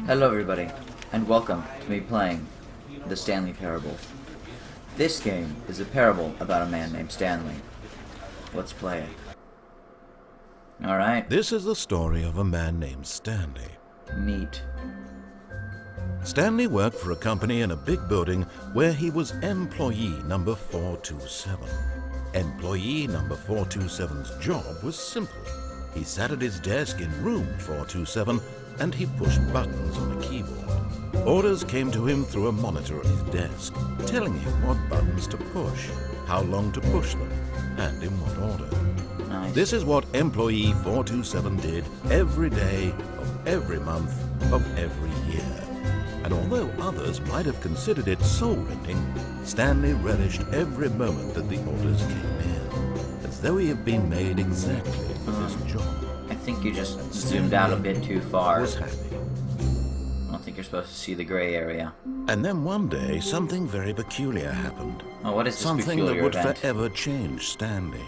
Hello everybody, and welcome to me playing the Stanley Parable. This game is a parable about a man named Stanley. Let's play it. Alright. This is the story of a man named Stanley. Neat. Stanley worked for a company in a big building where he was employee number 427. Employee number 427's job was simple. He sat at his desk in room 427 and he pushed buttons on a keyboard. Orders came to him through a monitor at his desk, telling him what buttons to push, how long to push them, and in what order. Nice. This is what employee 427 did every day of every month of every year. And although others might have considered it soul-rending, Stanley relished every moment that the orders came in, as though he had been made exactly for this job. I think you just zoomed out a bit too far. Was happy. I don't think you're supposed to see the gray area. And then one day, something very peculiar happened. Oh, what is this Something peculiar that would event? forever change Stanley.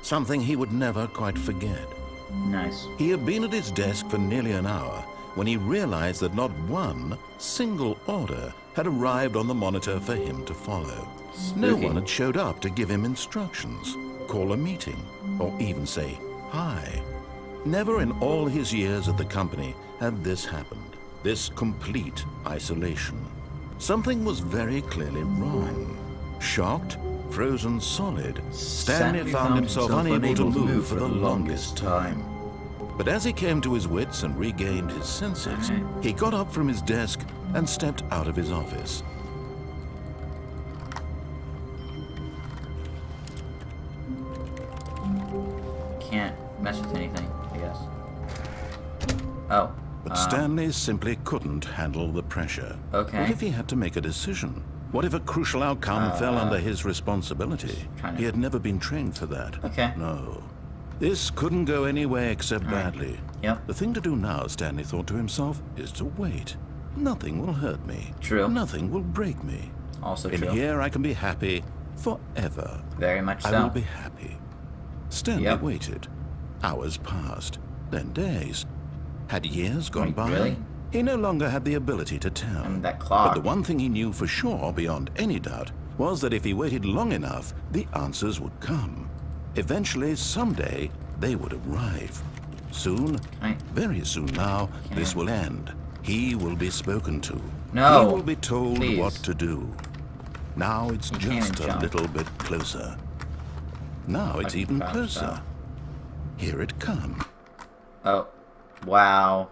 Something he would never quite forget. Nice. He had been at his desk for nearly an hour when he realized that not one single order had arrived on the monitor for him to follow. No Spooky. one had showed up to give him instructions, call a meeting, or even say hi. Never in all his years at the company had this happened, this complete isolation. Something was very clearly wrong. Shocked, frozen solid, Stanley found himself unable to move for the longest time. But as he came to his wits and regained his senses, he got up from his desk and stepped out of his office. Can't mess with anything, I guess. Oh. But Stanley simply couldn't handle the pressure. Okay. What if he had to make a decision? What if a crucial outcome fell under his responsibility? He had never been trained for that. Okay. No. This couldn't go any way except badly. Yep. The thing to do now, Stanley thought to himself, is to wait. Nothing will hurt me. True. Nothing will break me. Also In true. here I can be happy forever. Very much so. I will be happy. Stanley Yep. waited. Hours passed, then days. Had years gone Wait, by? really? He no longer had the ability to tell. And that clock. But the one thing he knew for sure, beyond any doubt, was that if he waited long enough, the answers would come. Eventually, someday, they would arrive. Soon, very soon now, this will end. He will be spoken to. No. He will be told Please. what to do. Now it's You can't just a jump. little bit closer. Now it's can even bounce closer. out. Here it comes. Oh. Wow.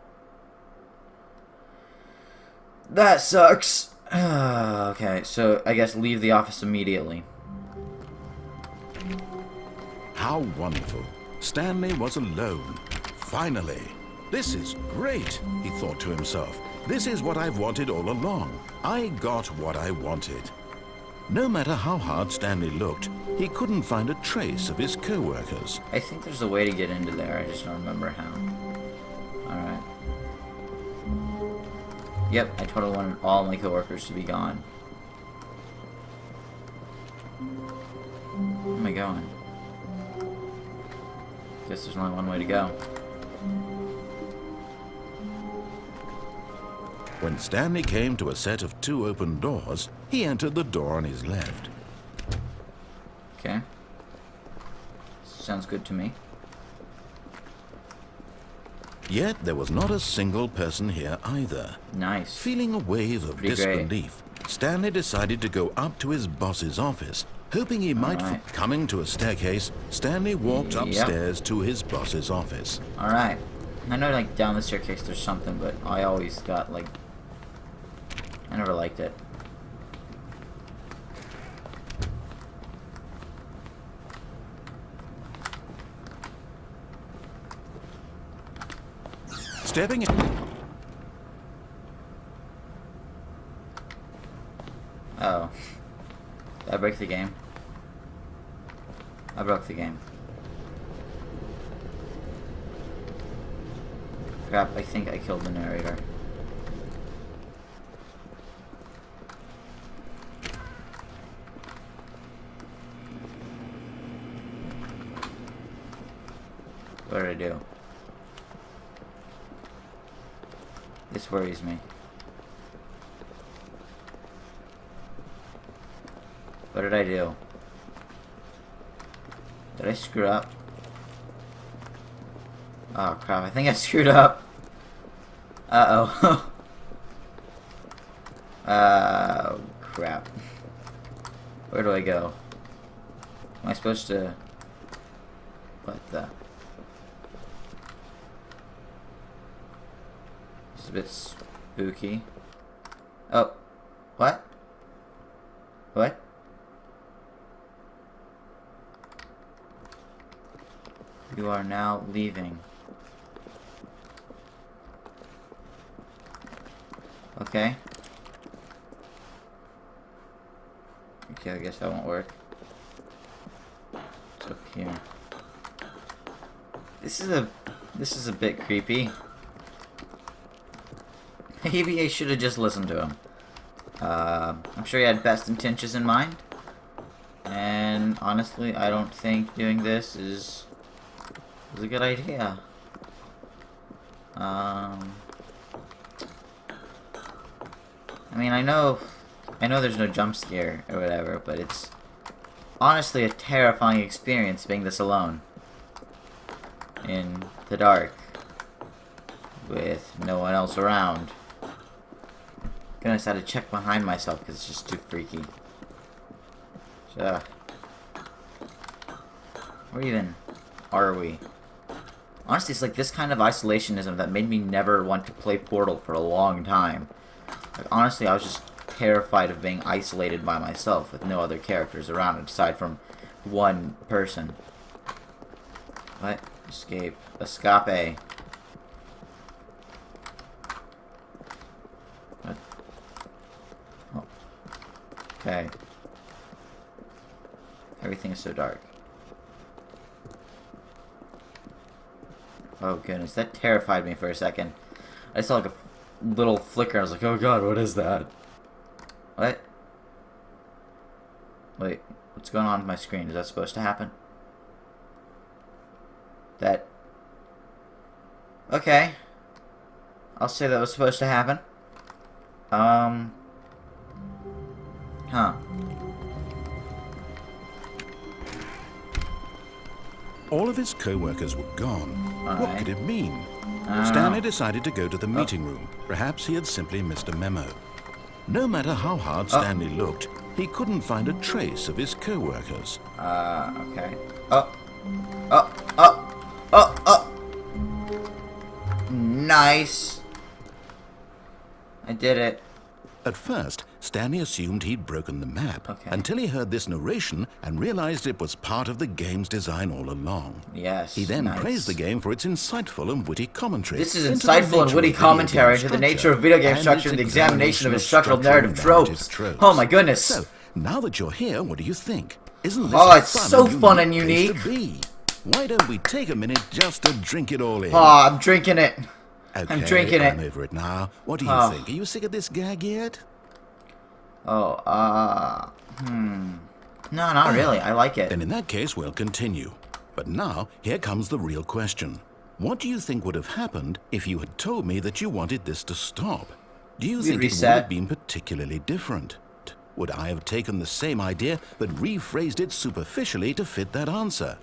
That sucks. Okay, so I guess leave the office immediately. How wonderful. Stanley was alone. Finally. This is great, he thought to himself. This is what I've wanted all along. I got what I wanted. No matter how hard Stanley looked, he couldn't find a trace of his co-workers. I think there's a way to get into there, I just don't remember how. Alright. Yep, I totally wanted all my coworkers to be gone. Where am I going? Guess there's only one way to go. When Stanley came to a set of 2 open doors, he entered the door on his left. Okay. Sounds good to me. Yet there was not a single person here either. Nice. Feeling a wave of Pretty great. disbelief, Stanley decided to go up to his boss's office. Hoping he might Alright. coming to a staircase, Stanley walked upstairs to his boss's office. Alright. I know, like, down the staircase there's something, but I always got, like... I never liked it. Stepping in. Oh. Did I break the game? I broke the game. Crap, I think I killed the narrator. What did I do? This worries me. What did I do? Did I screw up? Oh crap, I think I screwed up. Uh-oh. Oh crap. Where do I go? Am I supposed to... What the... It's a bit spooky. Oh. What? What? You are now leaving. Okay. Okay, I guess that won't work. It's up here. This is a bit creepy. Maybe I should have just listened to him. I'm sure he had best intentions in mind. And honestly, I don't think doing this is a good idea. I mean, I know there's no jump scare or whatever, but it's honestly a terrifying experience being this alone in the dark with no one else around. Goodness, I had to check behind myself because it's just too freaky. So, where even are we? Honestly, it's like this kind of isolationism that made me never want to play Portal for a long time. Like, honestly, I was just terrified of being isolated by myself with no other characters around aside from one person. What? Escape. Escape. What? Oh. Okay. Everything is so dark. Oh goodness, that terrified me for a second. I saw like a little flicker. I was like, oh god, what is that? What? Wait, what's going on with my screen? Is that supposed to happen? That... Okay. I'll say that was supposed to happen. Huh. All of his co-workers were gone. What Alright. could it mean? I don't Stanley know. decided to go to the meeting room. Perhaps he had simply missed a memo. No matter how hard Stanley looked, he couldn't find a trace of his co-workers. Okay. Nice. I did it. At first, Stanley assumed he'd broken the map, Okay. until he heard this narration and realized it was part of the game's design all along. Yes. He then nice. praised the game for its insightful and witty commentary. This is into the insightful and nature witty of video commentary game into the nature of video game and structure its and the examination of its structural structural narrative narrative tropes. Oh my goodness. So, now that you're here, what do you think? Isn't this Oh, a it's so fun and place unique. to be? Why don't we take a minute just to drink it all in? Oh, I'm drinking it. Okay, I'm drinking it. I'm over it now. What do you think? Are you sick of this gag yet? Oh, No, not really. I like it. Then in that case, we'll continue. But now, here comes the real question. What do you think would have happened if you had told me that you wanted this to stop? Do you think it would reset. have been particularly different? Would I have taken the same idea but rephrased it superficially to fit that answer?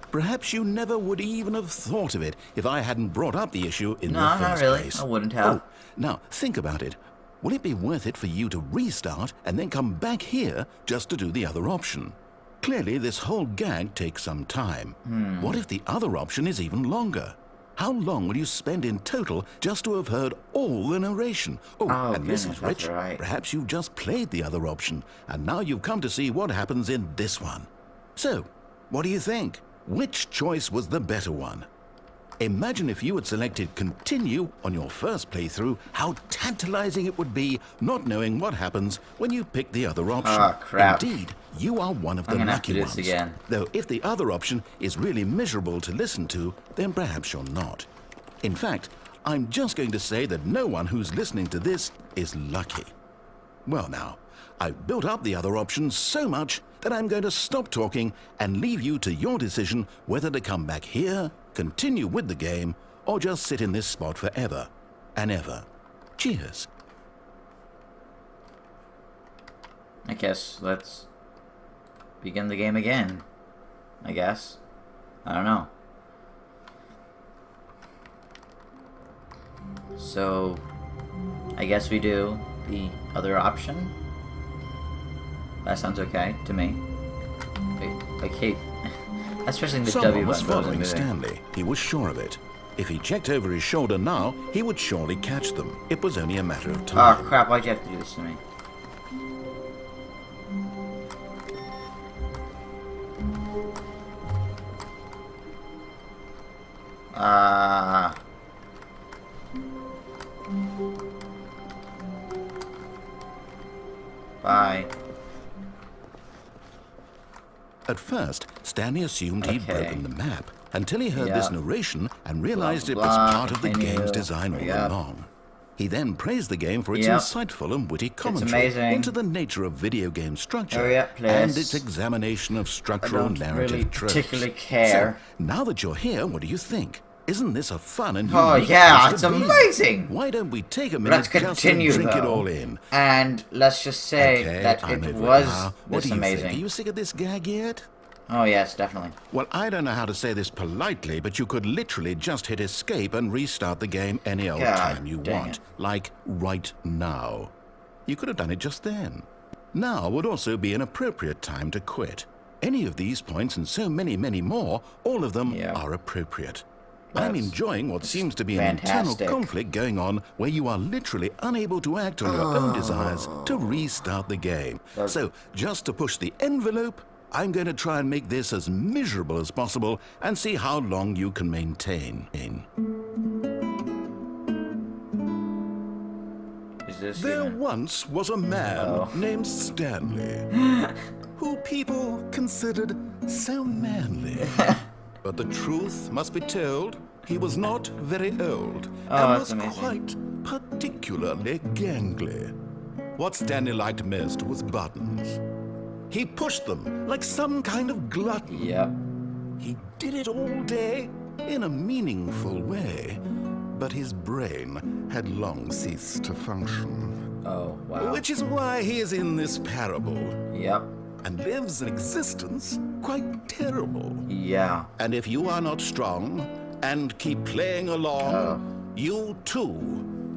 Perhaps you never would even have thought of it if I hadn't brought up the issue in the No, first not really. place. I wouldn't have. Oh, now, think about it. Will it be worth it for you to restart and then come back here just to do the other option? Clearly, this whole gag takes some time. What if the other option is even longer? How long will you spend in total just to have heard all the narration? Oh, and goodness, Mrs. that's Rich, right. perhaps you've just played the other option, and now you've come to see what happens in this one. So, what do you think? Which choice was the better one? Imagine if you had selected continue on your first playthrough, how tantalizing it would be not knowing what happens when you pick the other option. Ah, crap. Indeed, you are one of the I'm gonna have to lucky do ones. this again. Though if the other option is really miserable to listen to, then perhaps you're not. In fact, I'm just going to say that no one who's listening to this is lucky. Well now, I've built up the other option so much that I'm going to stop talking and leave you to your decision whether to come back here, continue with the game, or just sit in this spot forever and ever Cheers. I guess let's begin the game again. I guess. I don't know. So, I guess we do the other option. That sounds okay to me. I hate, especially in the W Someone was button. following Stanley. He was sure of it. If he checked over his shoulder now, he would surely catch them. It was only a matter of Oh time. crap, why'd you have to do this to me? Bye. At first, Stanley assumed he'd Okay. broken the map until he heard Yeah. this narration and realized it was blah, part of the continue. game's design all Yep. along. He then praised the game for its Yep. insightful and witty commentary amazing. into the nature of video game structure Hurry up, please. and its examination of structural I don't narrative really tropes. particularly care. So, now that you're here, what do you think? Isn't this a fun and Oh unique yeah, place it's to be? amazing! Why don't we take a minute Let's just continue, to drink it though. all in? And let's just say Okay, that I'm it over was now. What this do you amazing. think? Are you sick of this gag yet? Oh yes, definitely. Well, I don't know how to say this politely, but you could literally just hit escape and restart the game any old God time you dang want. it. Like right now. You could have done it just then. Now would also be an appropriate time to quit. Any of these points and so many, many more, all of them Yeah. are appropriate. I'm That's enjoying what seems to be an fantastic. internal conflict going on where you are literally unable to act on your own desires to restart the game. So, just to push the envelope, I'm going to try and make this as miserable as possible and see how long you can maintain. Is this There even... once was a man Oh. named Stanley, who people considered so manly. But the truth must be told, he was not very old Oh, and that's was amazing. quite particularly gangly. What Stanley liked most was buttons. He pushed them like some kind of glutton. Yep. He did it all day in a meaningful way, but his brain had long ceased to function. Oh, wow. Which is why he is in this parable Yep. and lives an existence quite terrible. Yeah. And if you are not strong and keep playing along, you too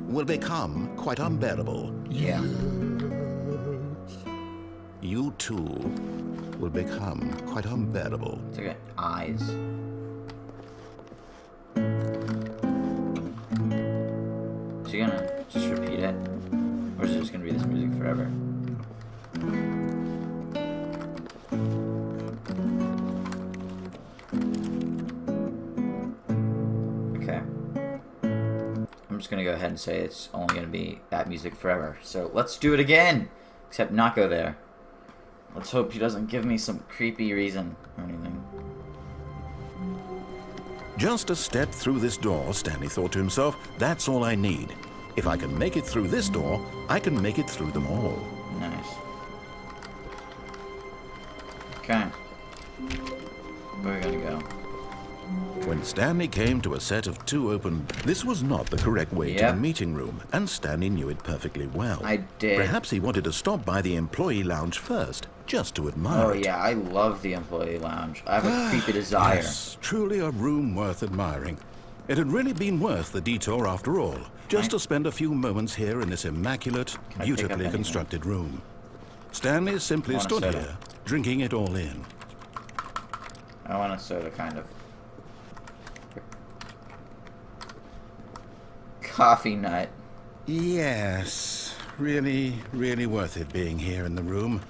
will become quite unbearable. Yeah. You too will become quite unbearable. It's like eyes. Is he gonna just repeat it? Or is it just gonna be this music forever? Okay. I'm just gonna go ahead and say it's only gonna be that music forever. So let's do it again! Except not go there. Let's hope he doesn't give me some creepy reason or anything. Just a step through this door, Stanley thought to himself, that's all I need. If I can make it through this door, I can make it through them all. Nice. Okay. Where are we gonna go? When Stanley came to a set of two open... This was not the correct way to Yep. the meeting room, and Stanley knew it perfectly well. I did. Perhaps he wanted to stop by the employee lounge first, just to admire Oh it. yeah, I love the employee lounge. I have a creepy desire. Yes, truly a room worth admiring. It had really been worth the detour after all, just to spend a few moments here in this immaculate, I pick up beautifully anything? constructed room. Stanley simply I want a stood soda. here, drinking it all in. I want a soda, kind of. Coffee nut. Yes, really, really worth it being here in the room.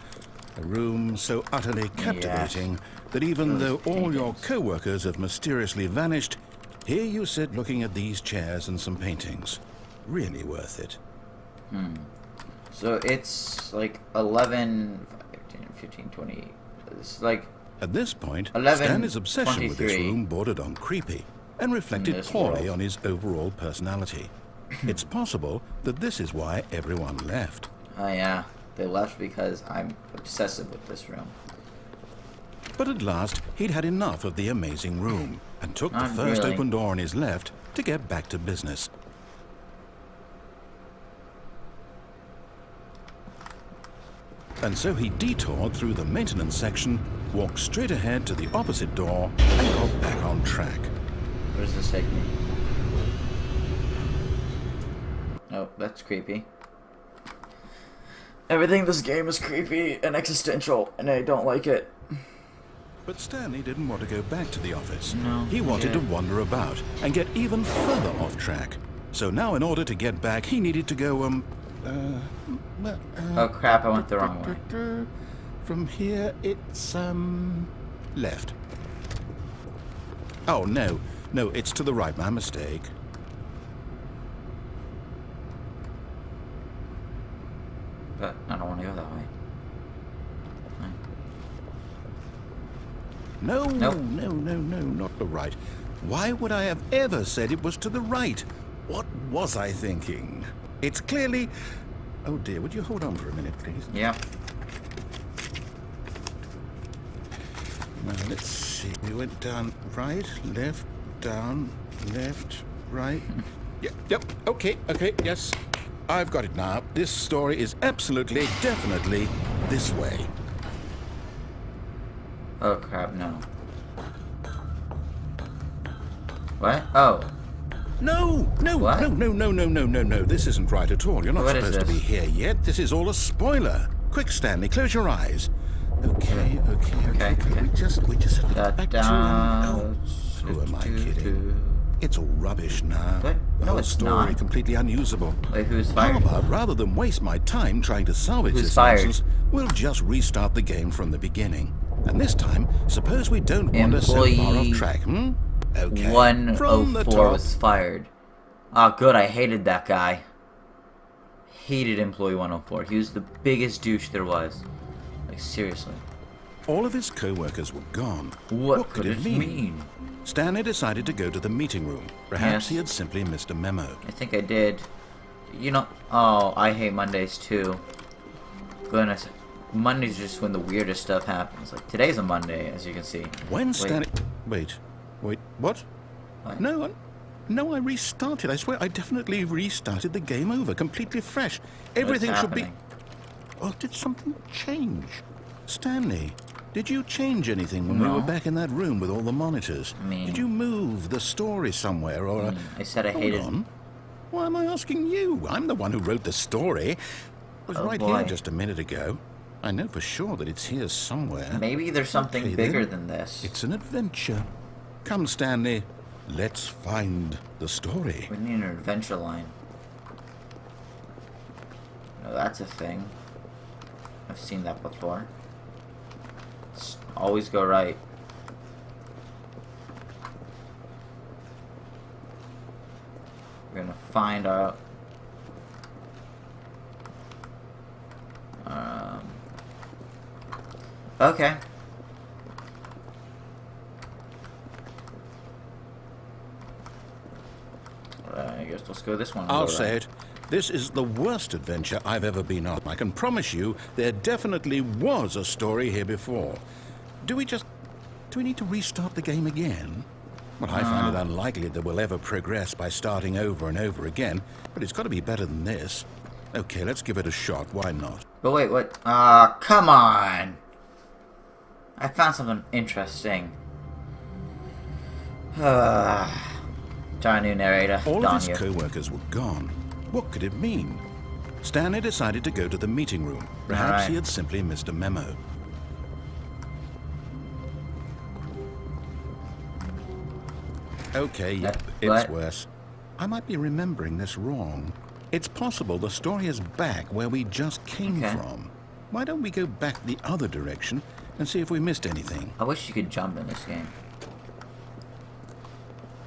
A room so utterly captivating that even Those though all your paintings. co-workers have mysteriously vanished, here you sit looking at these chairs and some paintings. Really worth it. So it's like 11, 15, 20. It's like At this point, 11, Stanley's obsession with this 23. room bordered on creepy and reflected this poorly world. on his overall personality. It's possible that this is why everyone left. oh yeah, they left because I'm obsessive with this room. But at last, he'd had enough of the amazing room and took the Not first really. open door on his left to get back to business. And so he detoured through the maintenance section, walked straight ahead to the opposite door, and got back on track. Where does this take me? Oh, that's creepy. Everything in this game is creepy and existential, and I don't like it. But Stanley didn't want to go back to the office. No. He wanted to wander about and get even further off track. So now in order to get back, he needed to go, oh crap, I went the wrong way. From here, it's, left. Oh, no. No, it's to the right. My mistake. But I don't want to go that way. No, Nope. no, not the right. Why would I have ever said it was to the right? What was I thinking? It's clearly... Oh dear, would you hold on for a minute, please? Yeah. Now, let's see. We went down right, left, down, left, right. Yep, okay, yes. I've got it now. This story is absolutely, definitely this way. Oh crap, no. What? Oh. No. What? No. This isn't right at all. You're not What is supposed to be this? here yet. This is all a spoiler. Quick, Stanley, close your eyes. Okay. Okay. We just have to back to... Da-da. Who am I kidding? It's all rubbish now. What? The No, whole it's story not. completely unusable. Wait, who's How fired? about, rather than waste my time trying to salvage Who's this fired? nonsense, we'll just restart the game from the beginning. And this time, suppose we don't wander so far Employee off track, hmm? Okay. From the 104 top. was fired. Oh, good. I hated that guy. Hated Employee 104. He was the biggest douche there was. Like, seriously. All of his co-workers were gone. What could it mean? Stanley decided to go to the meeting room. Perhaps Yes. he had simply missed a memo. I think I did. You know... Oh, I hate Mondays, too. Goodness. Mondays are just when the weirdest stuff happens. Like, today's a Monday, as you can see. When Stanley... Wait, what? What? No, I restarted. I swear, I definitely restarted the game over, completely fresh. Everything What's should be... happening? Oh, did something change? Stanley, did you change anything when we No. were back in that room with all the monitors? I mean- Did you move the story somewhere, or... I said I Hold hated... on. Why am I asking you? I'm the one who wrote the story. It was Oh, right boy. here just a minute ago. I know for sure that it's here somewhere. Maybe there's something Okay, bigger then. than this. It's an adventure. Come, Stanley. Let's find the story. We need an adventure line. No, that's a thing. I've seen that before. Always go right. We're gonna find out. Okay. I guess let's go this one. I'll Go say right. it. This is the worst adventure I've ever been on. I can promise you there definitely was a story here before. Do we need to restart the game again? Well, I find it unlikely that we'll ever progress by starting over and over again, but it's got to be better than this. Okay, let's give it a shot. Why not? But wait, what? Come on! I found something interesting. Try new narrator. All Don of his you. co-workers were gone. What could it mean? Stanley decided to go to the meeting room. Perhaps Alright. he had simply missed a memo. Okay, yep, it's What? worse. I might be remembering this wrong. It's possible the story is back where we just came Okay. from. Why don't we go back the other direction and see if we missed anything? I wish you could jump in this game.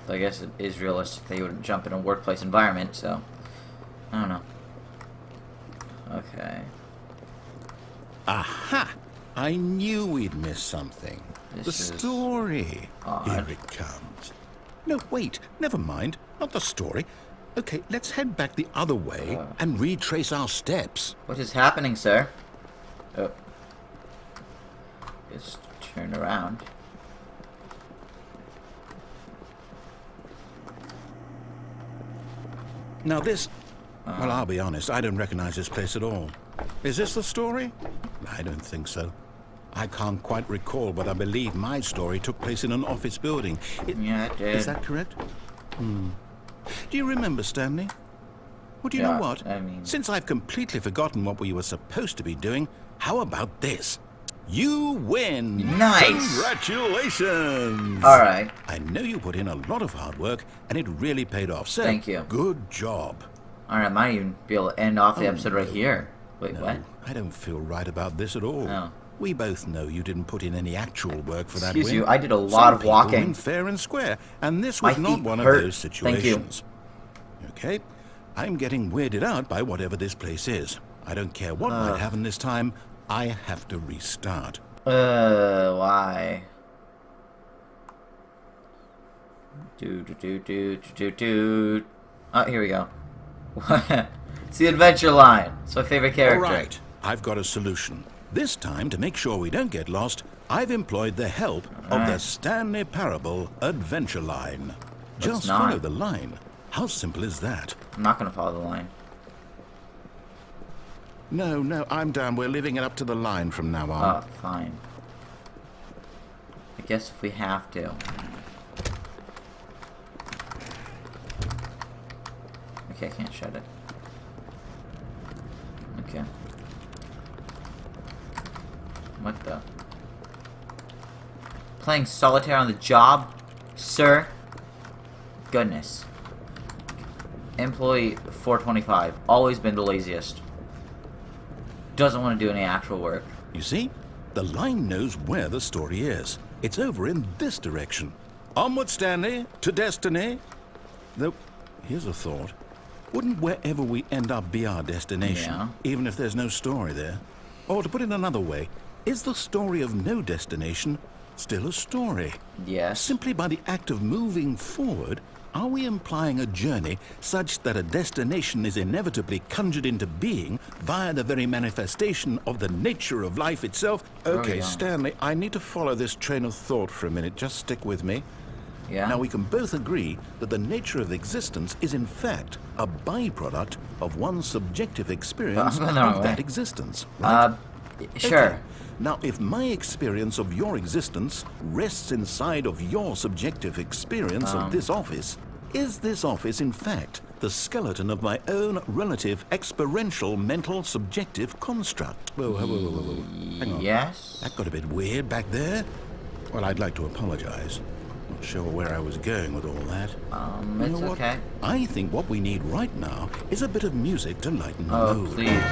So I guess it is realistic that you wouldn't jump in a workplace environment, so... I don't know. Okay. Aha! I knew we'd missed something. This The is story. odd. Here it comes. No, wait. Never mind. Not the story. Okay, let's head back the other way and retrace our steps. What is happening, sir? Oh. Just turn around. Now this... Well, I'll be honest. I don't recognize this place at all. Is this the story? I don't think so. I can't quite recall, but I believe my story took place in an office building. Yeah, it did. Is that correct? Do you remember, Stanley? Well, do you know what? I mean... Since I've completely forgotten what we were supposed to be doing, how about this? You win! Nice! Congratulations! Alright. I know you put in a lot of hard work, and it really paid off. So, thank you. Good job. Alright, I might even be able to end off the episode right here. Wait, No, what? I don't feel right about this at all. Oh. We both know you didn't put in any actual work for that Excuse win. you, I did a lot of walking. Win fair and square, and this My was not feet one hurt. of those situations. Okay, I'm getting weirded out by whatever this place is. I don't care what might happen this time. I have to restart. Why? Oh, here we go. It's the adventure line. It's my favorite character. All right, I've got a solution. This time, to make sure we don't get lost, I've employed the help of the Stanley Parable adventure line. Just follow the line. How simple is that? I'm not gonna follow the line. No, I'm down. We're leaving it up to the line from now on. Oh, fine. I guess if we have to. Okay, I can't shut it. Okay. What the? Playing solitaire on the job, sir? Goodness. Employee 425. Always been the laziest. Doesn't want to do any actual work. You see? The line knows where the story is. It's over in this direction. Onward, Stanley, to destiny. Though, here's a thought. Wouldn't wherever we end up be our destination, even if there's no story there? Or to put it another way, is the story of no destination still a story? Yes. Simply by the act of moving forward, are we implying a journey such that a destination is inevitably conjured into being via the very manifestation of the nature of life itself? Okay, Stanley, I need to follow this train of thought for a minute. Just stick with me. Yeah. Now, we can both agree that the nature of existence is, in fact, a byproduct of one's subjective experience of that existence. Right? Sure. Okay. Now, if my experience of your existence rests inside of your subjective experience of this office, is this office, in fact, the skeleton of my own relative experiential mental subjective construct? Whoa. Hang on. Yes. That got a bit weird back there. Well, I'd like to apologize. Not sure where I was going with all that. You It's know what? okay. I think what we need right now is a bit of music to lighten the Oh, mood. please.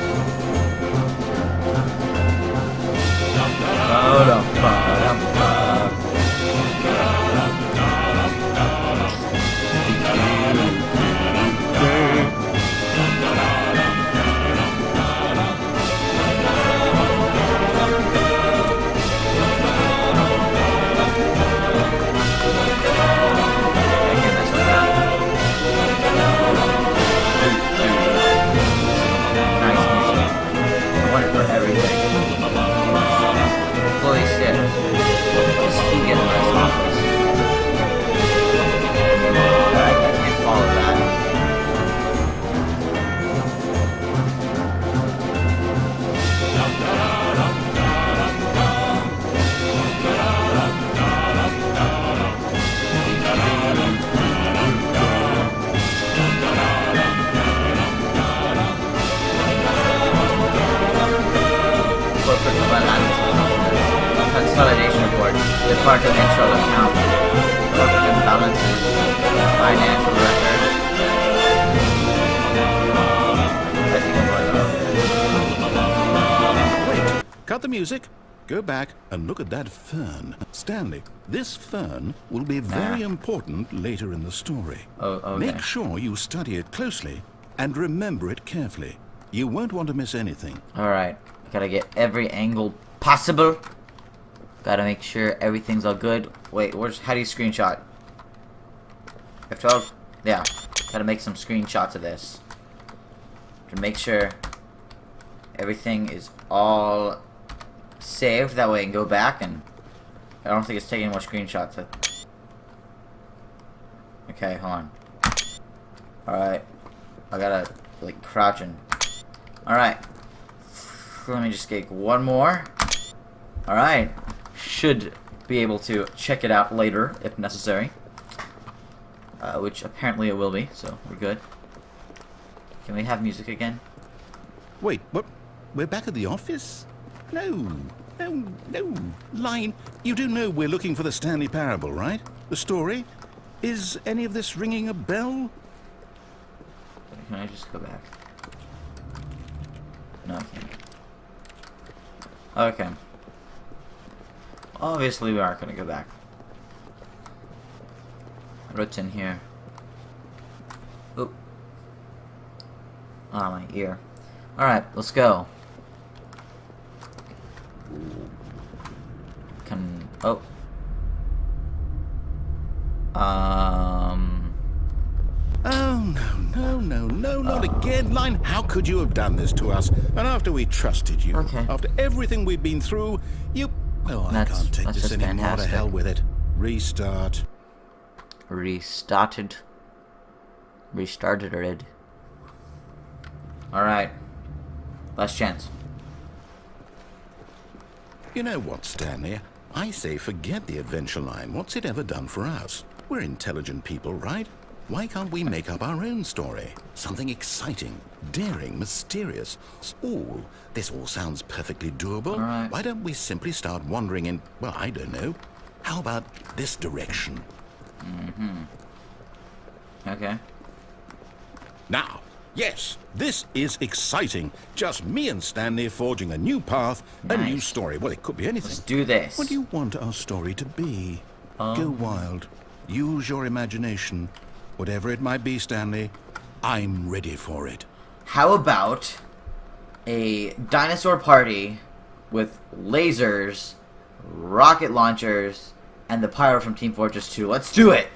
Consolidation report. Departmental account. Corporate imbalances. Financial records. I think I'm going Wait, cut the music. Go back and look at that fern. Stanley, this fern will be very important later in the story. Oh, okay. Make sure you study it closely and remember it carefully. You won't want to miss anything. Alright. Gotta get every angle possible. Gotta make sure everything's all good. Wait, how do you screenshot? F12? Yeah. Gotta make some screenshots of this. To make sure everything is all saved. That way I can go back and... I don't think it's taking more screenshots. Okay, hold on. Alright. I gotta, like, crouch and... Alright. Let me just get one more. Alright. Should be able to check it out later, if necessary. Which apparently it will be, so we're good. Can we have music again? Wait, what? We're back at the office? No. Line, you do know we're looking for the Stanley Parable, right? The story? Is any of this ringing a bell? Can I just go back? No, I can't. Okay. Obviously, we aren't going to go back. What's in here? Oop. Ah, my ear. Alright, let's go. Oh. Oh, no, not again, Line. How could you have done this to us? And after we trusted you, after everything we've been through, you... Oh, I can't take this anymore. Fantastic. To hell with it. Restart. Restarted it. Alright. Last chance. You know what, Stanley? I say forget the adventure line. What's it ever done for us? We're intelligent people, right? Why can't we make up our own story? Something exciting, daring, mysterious. Ooh, this all sounds perfectly doable. Right. Why don't we simply start wandering in, well, I don't know. How about this direction? Okay. Now, yes, this is exciting. Just me and Stanley forging a new path, a new Nice. story. Well, it could be anything. Let's do this. What do you want our story to be? Go wild. Use your imagination. Whatever it might be, Stanley, I'm ready for it. How about a dinosaur party with lasers, rocket launchers, and the pyro from Team Fortress 2? Let's do it!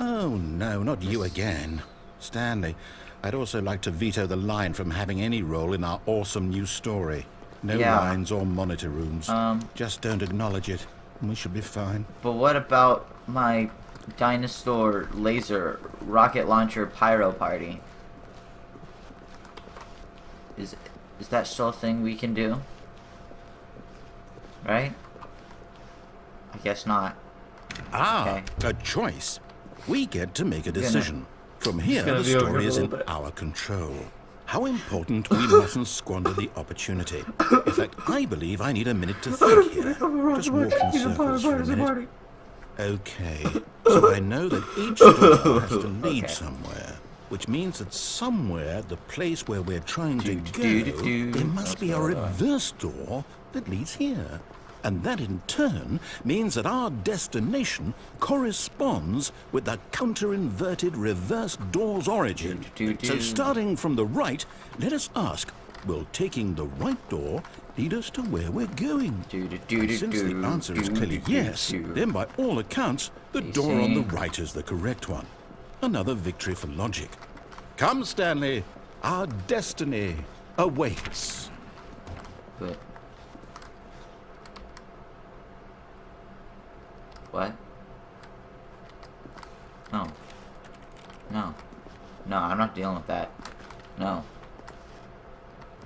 Oh, no, not you again. Stanley, I'd also like to veto the line from having any role in our awesome new story. No Yeah. lines or monitor rooms. Just don't acknowledge it, and we should be fine. But what about my dinosaur laser rocket launcher pyro party? Is that still a thing we can do? Right? I guess not. Ah, Okay. a choice. We get to make a decision. From here, gonna the be over story a is little in bit. our control. How important we mustn't squander the opportunity. In fact, I believe I need a minute to think here. Just walk in circles for a minute. Okay, so I know that each door has to lead somewhere, which means that somewhere, the place where we're trying to go, there must be a reverse door that leads here. And that in turn means that our destination corresponds with the counter-inverted reverse door's origin. So starting from the right, let us ask, will taking the right door lead us to where we're going? And since the answer is clearly yes, then by all accounts, the door on the right is the correct one. Another victory for logic. Come, Stanley, our destiny awaits. But what? No. No. No, I'm not dealing with that. No.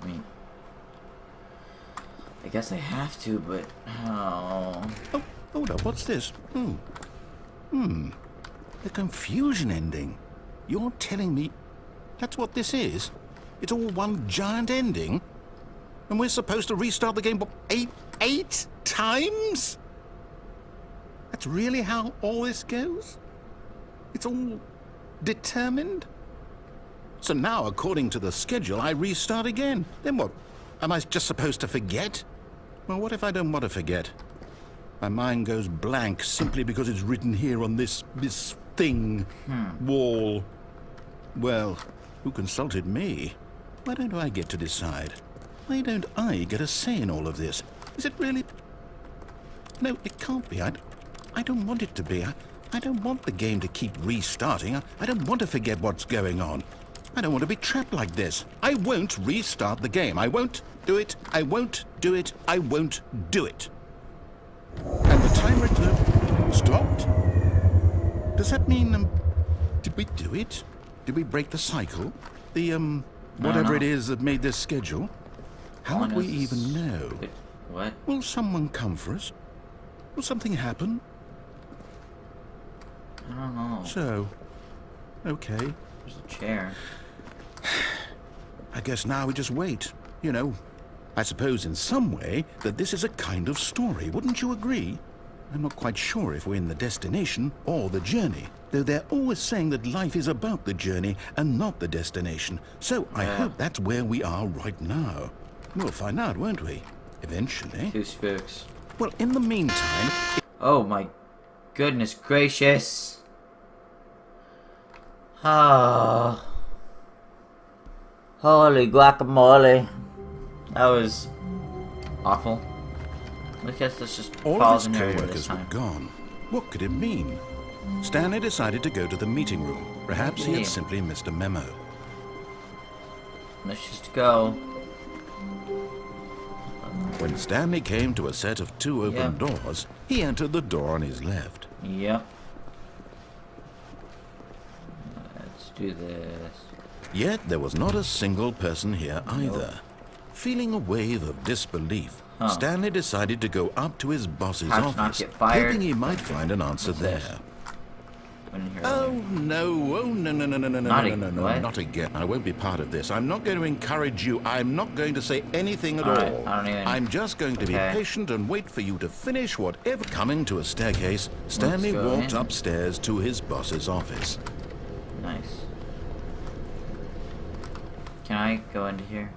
I mean, I guess I have to, but oh. Oh, hold up, what's this? The confusion ending. You're telling me that's what this is? It's all one giant ending? And we're supposed to restart the game, what, eight times? That's really how all this goes? It's all determined? So now, according to the schedule, I restart again. Then what? Am I just supposed to forget? Well, what if I don't want to forget? My mind goes blank simply because it's written here on this thing, wall. Well, who consulted me? Why don't I get to decide? Why don't I get a say in all of this? Is it really... No, it can't be. I don't want it to be. I don't want the game to keep restarting. I don't want to forget what's going on. I don't want to be trapped like this. I won't restart the game. I won't do it. I won't do it. I won't do it. And the timer stopped? Does that mean, did we do it? Did we break the cycle? The, whatever it is that made this schedule? How would we even know? What? Will someone come for us? Will something happen? I don't know. So, okay. There's a chair. I guess now we just wait. You know, I suppose in some way that this is a kind of story, wouldn't you agree? I'm not quite sure if we're in the destination or the journey, though they're always saying that life is about the journey and not the destination. So I hope that's where we are right now. We'll find out, won't we? Eventually. Two spooks. Well, in the meantime... Oh my goodness gracious. Ah. Holy guacamole. That was awful. I guess this just all follows of the his narrator co-workers this time. were gone. What could it mean? Stanley decided to go to the meeting room. Perhaps he had simply missed a memo. Let's just go. When Stanley came to a set of two open doors, he entered the door on his left. Yep. Let's do this. Yet there was not a single person here either. Feeling a wave of disbelief, Stanley decided to go up to his boss's office, hoping he might find an answer there. Oh no, not again. I won't be part of this. I'm not going to encourage you. I'm not going to say anything at all. I'm just going to be patient and wait for you to finish whatever. Coming to a staircase, Stanley walked upstairs to his boss's office. Nice. Can I go into here?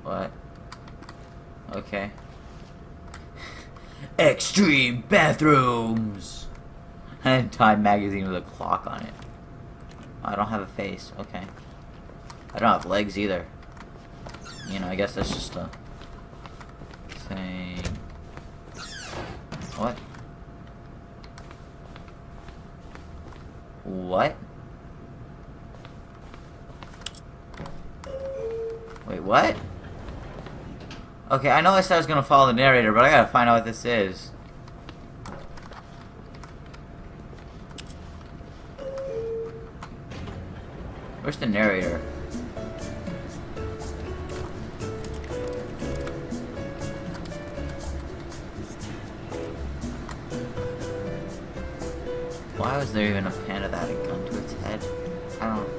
What? Okay. Extreme bathrooms! And Time magazine with a clock on it. I don't have a face. Okay. I don't have legs either. You know, I guess that's just a thing. What? What? Wait, what? Okay, I know I said I was gonna follow the narrator, but I gotta find out what this is. Where's the narrator? Why was there even a panda that had a gun to its head? I don't...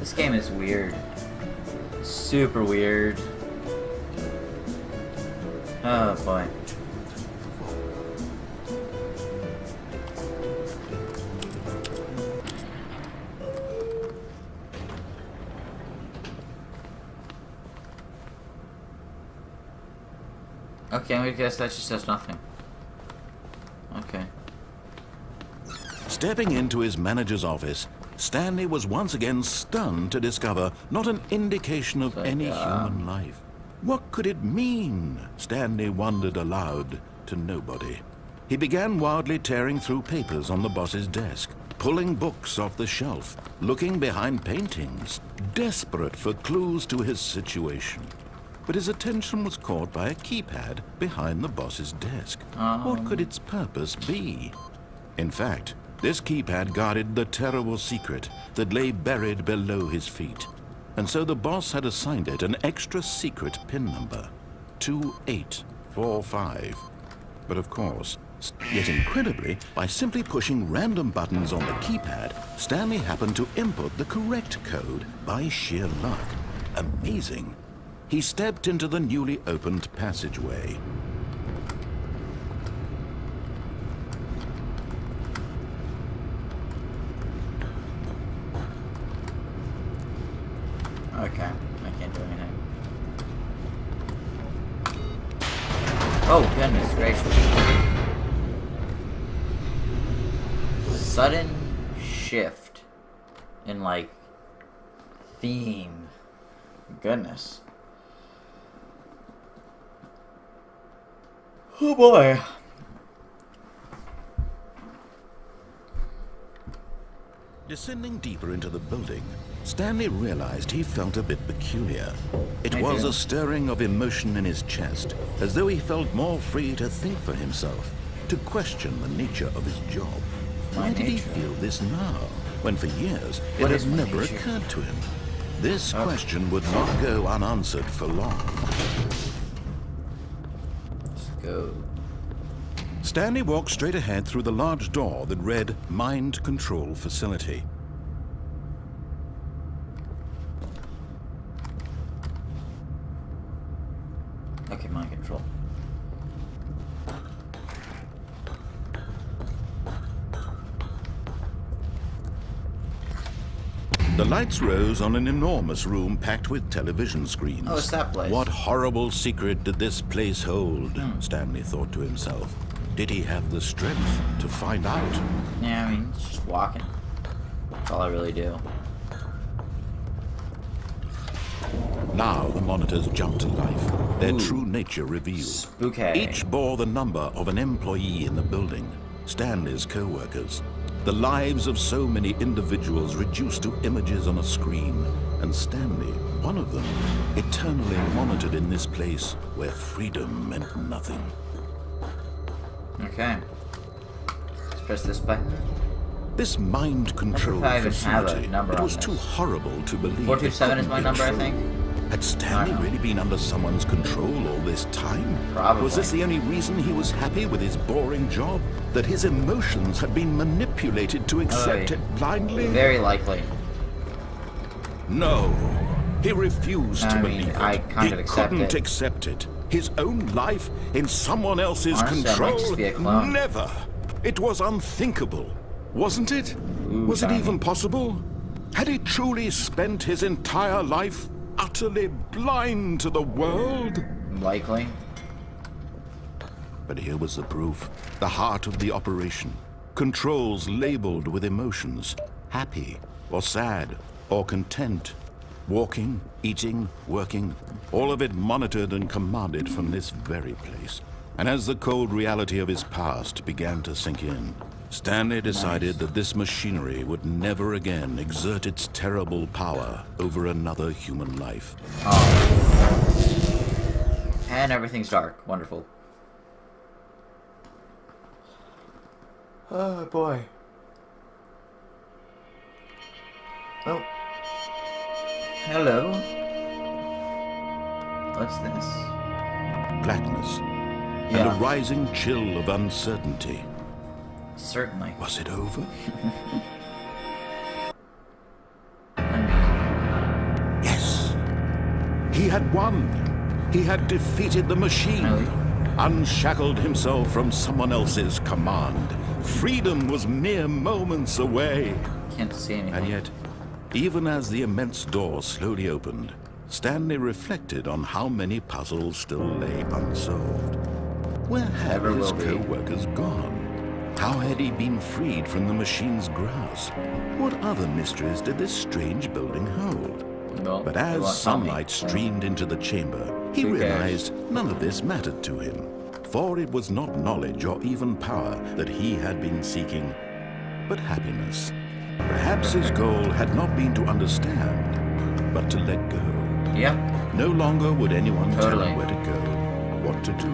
This game is weird. Super weird. Oh boy. Okay, I guess that just says nothing. Okay. Stepping into his manager's office, Stanley was once again stunned to discover not an indication of any human life. What could it mean? Stanley wondered aloud to nobody. He began wildly tearing through papers on the boss's desk, pulling books off the shelf, looking behind paintings, desperate for clues to his situation. But his attention was caught by a keypad behind the boss's desk. What could its purpose be? In fact, this keypad guarded the terrible secret that lay buried below his feet. And so the boss had assigned it an extra secret PIN number, 2845. But of course, yet incredibly, by simply pushing random buttons on the keypad, Stanley happened to input the correct code by sheer luck. Amazing. He stepped into the newly opened passageway. Okay, I can't do anything. Oh, goodness gracious. Sudden shift in, like, theme. Goodness. Oh boy. Descending deeper into the building, Stanley realized he felt a bit peculiar. It I was do. a stirring of emotion in his chest, as though he felt more free to think for himself, to question the nature of his job. My Why did he nature? feel this now, when for years it What had is my never nature? occurred to him? This question would not go unanswered for long. Let's go. Stanley walked straight ahead through the large door that read Mind Control Facility. Okay, mind control. The lights rose on an enormous room packed with television screens. Oh, it's that place. What horrible secret did this place hold? Stanley thought to himself. Did he have the strength to find out? Yeah, I mean, it's just walking. That's all I really do. Now the monitors jumped to life, their true nature revealed. Spooky. Each bore the number of an employee in the building, Stanley's co-workers. The lives of so many individuals reduced to images on a screen, and Stanley, one of them, eternally monitored in this place where freedom meant nothing. Okay. Let's press this button. This mind control I even have a facility, number it on was this. too horrible to believe. 427 is it my couldn't be number, I true. think. Had Stanley really been under someone's control all this time? Probably. Was this the only reason he was happy with his boring job? That his emotions had been manipulated to accept yeah. it blindly? Very likely. No. He refused to I believe mean, it. I kind he of accept couldn't it. accept it. His own life in someone else's Honestly, I might control? just be a clone. Never. It was unthinkable. Wasn't it? Ooh, Was it shiny. even possible? Had he truly spent his entire life utterly blind to the world? Likely. But here was the proof. The heart of the operation. Controls labeled with emotions. Happy, or sad, or content. Walking, eating, working. All of it monitored and commanded from this very place. And as the cold reality of his past began to sink in, Stanley decided that this machinery would never again exert its terrible power over another human life. Oh. And everything's dark. Wonderful. Oh, boy. Oh. Hello. What's this? Blackness, and Yeah. a rising chill of uncertainty. Certainly. Was it over? Yes. He had won. He had defeated the machine. Really? Unshackled himself from someone else's command. Freedom was mere moments away. Can't see anything. And yet, even as the immense door slowly opened, Stanley reflected on how many puzzles still lay unsolved. Where had Never his will be. co-workers gone? How had he been freed from the machine's grasp? What other mysteries did this strange building hold? No, But they as won't tell me. sunlight streamed into the chamber, he Who cares? realized none of this mattered to him. For it was not knowledge or even power that he had been seeking, but happiness. Perhaps his goal had not been to understand, but to let go. Yep. No longer would anyone tell Totally. him where to go, what to do,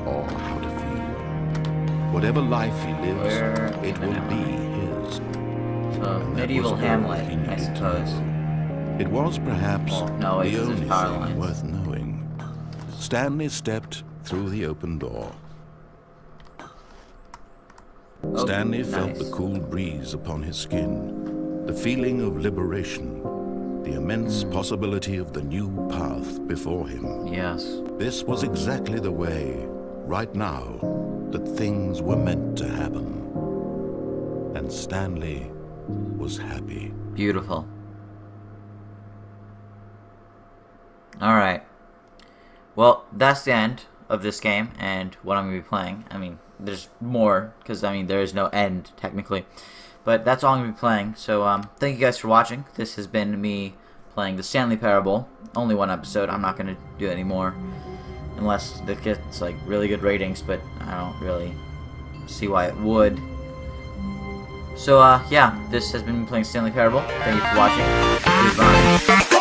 or how to feel. Whatever life he lives, Where it in will am be I? his. So, And that medieval was all Hamlet, he I needed to suppose. know. It was perhaps Well, no, the it's only power thing lines. worth knowing. Stanley stepped through the open door. Oh, Stanley felt nice. the cool breeze upon his skin, the feeling of liberation, the immense possibility of the new path before him. Yes. This was exactly the way, right now, that things were meant to happen. And Stanley was happy. Beautiful. Alright. Well, that's the end of this game and what I'm going to be playing. I mean, there's more, because, I mean, there is no end, technically. But that's all I'm going to be playing. So, thank you guys for watching. This has been me playing the Stanley Parable. Only one episode. I'm not going to do any more. Unless it gets, like, really good ratings, but I don't really see why it would. So, yeah, this has been playing Stanley Parable. Thank you for watching. Goodbye.